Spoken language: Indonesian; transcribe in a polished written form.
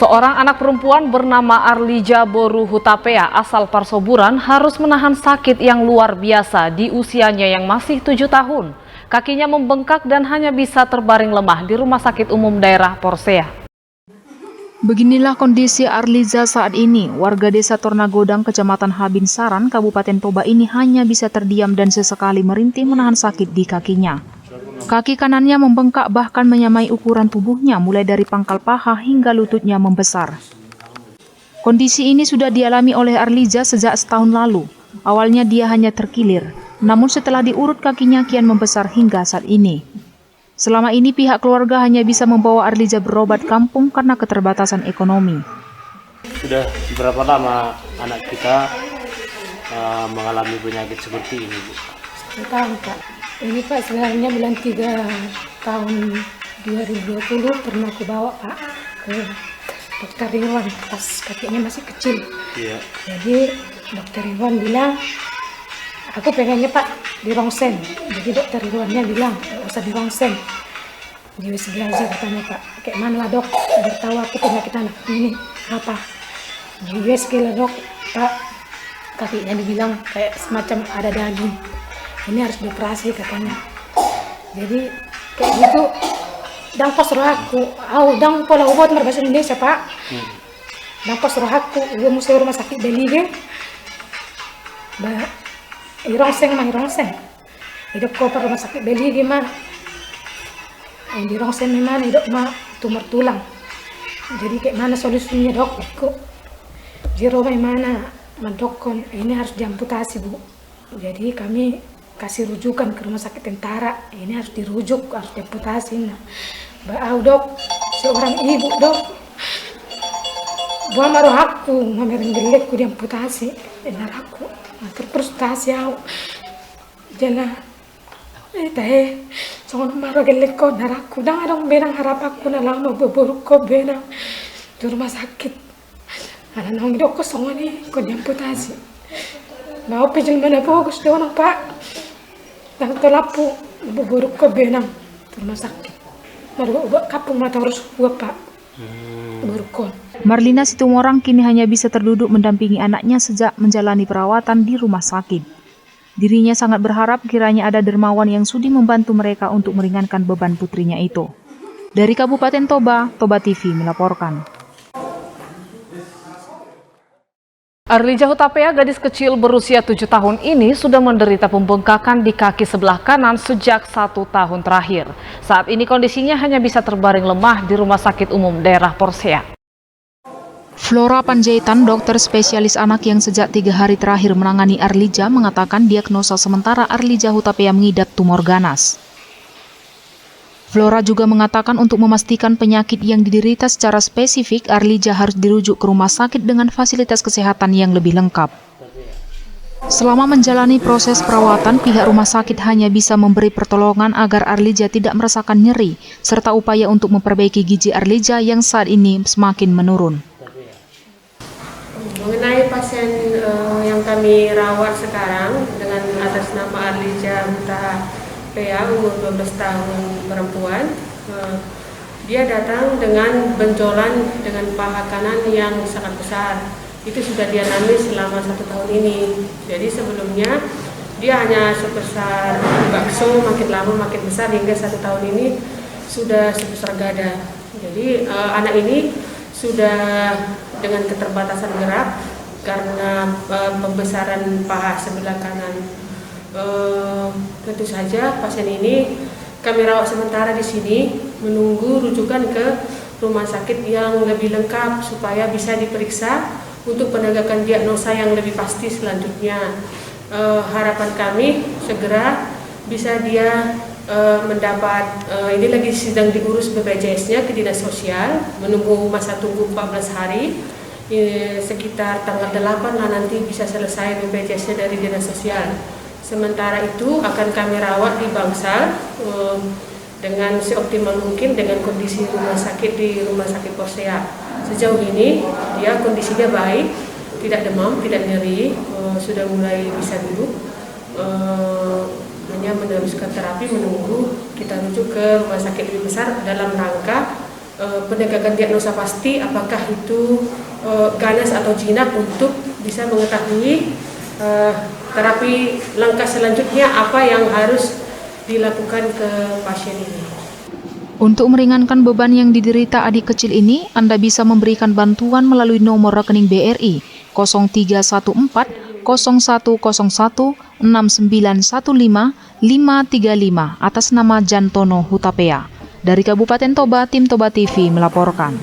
Seorang anak perempuan bernama Arlija Boru Hutapea asal Parsoburan harus menahan sakit yang luar biasa di usianya yang masih 7 tahun. Kakinya membengkak dan hanya bisa terbaring lemah di Rumah Sakit Umum Daerah Porsea. Beginilah kondisi Arlija saat ini. Warga desa Tornagodang, Kecamatan Habin Saran, Kabupaten Toba ini hanya bisa terdiam dan sesekali merintih menahan sakit di kakinya. Kaki kanannya membengkak bahkan menyamai ukuran tubuhnya mulai dari pangkal paha hingga lututnya membesar. Kondisi ini sudah dialami oleh Arlija sejak setahun lalu. Awalnya dia hanya terkilir, namun setelah diurut kakinya kian membesar hingga saat ini. Selama ini pihak keluarga hanya bisa membawa Arlija berobat kampung karena keterbatasan ekonomi. Sudah berapa lama anak kita mengalami penyakit seperti ini, Bu? 1 tahun, Pak. Ini Pak sebenarnya bulan 3 tahun 2020 pernah aku bawa Pak ke dokter Irwan pas kakinya masih kecil. Iya. Jadi dokter Irwan bilang, aku pengennya Pak di rongsen. Jadi dokter Irwannya bilang, nggak usah di rongsen. Di USG aja katanya Pak. Kayak mana lah dok, biar tahu aku penyakit anak ini apa. Di USG lah dok, Pak. Kakinya dibilang kayak semacam ada daging. Ini harus dioperasi katanya. Jadi kayak gitu. Dan pas roh aku, dang pola ubot bahasa Indonesia Pak. Dan pas roh aku, gue mesti rumah sakit Belige. Irongseng. Hidup kau rumah sakit Belige mah. Di Rongseng memang hidup mah tumor tulang. Jadi kayak mana solusinya dok? Jero mana mandokon ini harus diamputasi Bu. Jadi kami kasih rujukan ke rumah sakit tentara, ini harus dirujuk, harus diamputasi. Nah, dok, seorang ibu dok, buah maruh aku, ngamerin gelekku diamputasi, benar aku, terprustasi aku, jana, soalnya maruh gelekku naraku, dan ada benang harap aku nalama beburuk kok benang di rumah sakit, ada nong dok kosong nih, kok diamputasi, mau pijil mana bagus doang Pak. Dan telapu buruk ke benang rumah sakit. Baru kapung mata harus gua Pak. Buruk. Marlina Situmorang kini hanya bisa terduduk mendampingi anaknya sejak menjalani perawatan di rumah sakit. Dirinya sangat berharap kiranya ada dermawan yang sudi membantu mereka untuk meringankan beban putrinya itu. Dari Kabupaten Toba, Toba TV melaporkan. Arlija Hutapea, gadis kecil berusia 7 tahun ini sudah menderita pembengkakan di kaki sebelah kanan sejak 1 tahun terakhir. Saat ini kondisinya hanya bisa terbaring lemah di Rumah Sakit Umum Daerah Porsea. Flora Panjaitan, dokter spesialis anak yang sejak 3 hari terakhir menangani Arlija, mengatakan diagnosa sementara Arlija Hutapea mengidap tumor ganas. Flora juga mengatakan untuk memastikan penyakit yang diderita secara spesifik, Arlija harus dirujuk ke rumah sakit dengan fasilitas kesehatan yang lebih lengkap. Selama menjalani proses perawatan, pihak rumah sakit hanya bisa memberi pertolongan agar Arlija tidak merasakan nyeri, serta upaya untuk memperbaiki gizi Arlija yang saat ini semakin menurun. Mengenai pasien yang kami rawat sekarang dengan atas nama Arlija Hutapea, umur 12 tahun perempuan, dia datang dengan benjolan dengan paha kanan yang sangat besar. Itu sudah dialami selama 1 tahun ini. Jadi sebelumnya dia hanya sebesar bakso, makin lama makin besar hingga 1 tahun ini sudah sebesar gada. Jadi anak ini sudah dengan keterbatasan gerak karena pembesaran paha sebelah kanan. Tentu saja pasien ini kami rawat sementara di sini menunggu rujukan ke rumah sakit yang lebih lengkap supaya bisa diperiksa untuk penegakan diagnosa yang lebih pasti selanjutnya. Harapan kami segera bisa dia mendapat, ini lagi sedang diurus BPJS-nya ke Dinas Sosial, menunggu masa tunggu 14 hari, sekitar tanggal 8 lah nanti bisa selesai BPJS-nya dari Dinas Sosial. Sementara itu akan kami rawat di Bangsal dengan seoptimal mungkin dengan kondisi rumah sakit di Rumah Sakit Porsea. Sejauh ini dia kondisinya baik, tidak demam, tidak nyeri, sudah mulai bisa duduk, hanya meneruskan terapi menunggu kita rujuk ke rumah sakit lebih besar dalam rangka penegakan diagnosa pasti apakah itu ganas atau jinak untuk bisa mengetahui terapi langkah selanjutnya apa yang harus dilakukan ke pasien ini. Untuk meringankan beban yang diderita adik kecil ini, Anda bisa memberikan bantuan melalui nomor rekening BRI 0314 0101 6915 535 atas nama Jantono Hutapea. Dari Kabupaten Toba, tim Toba TV melaporkan.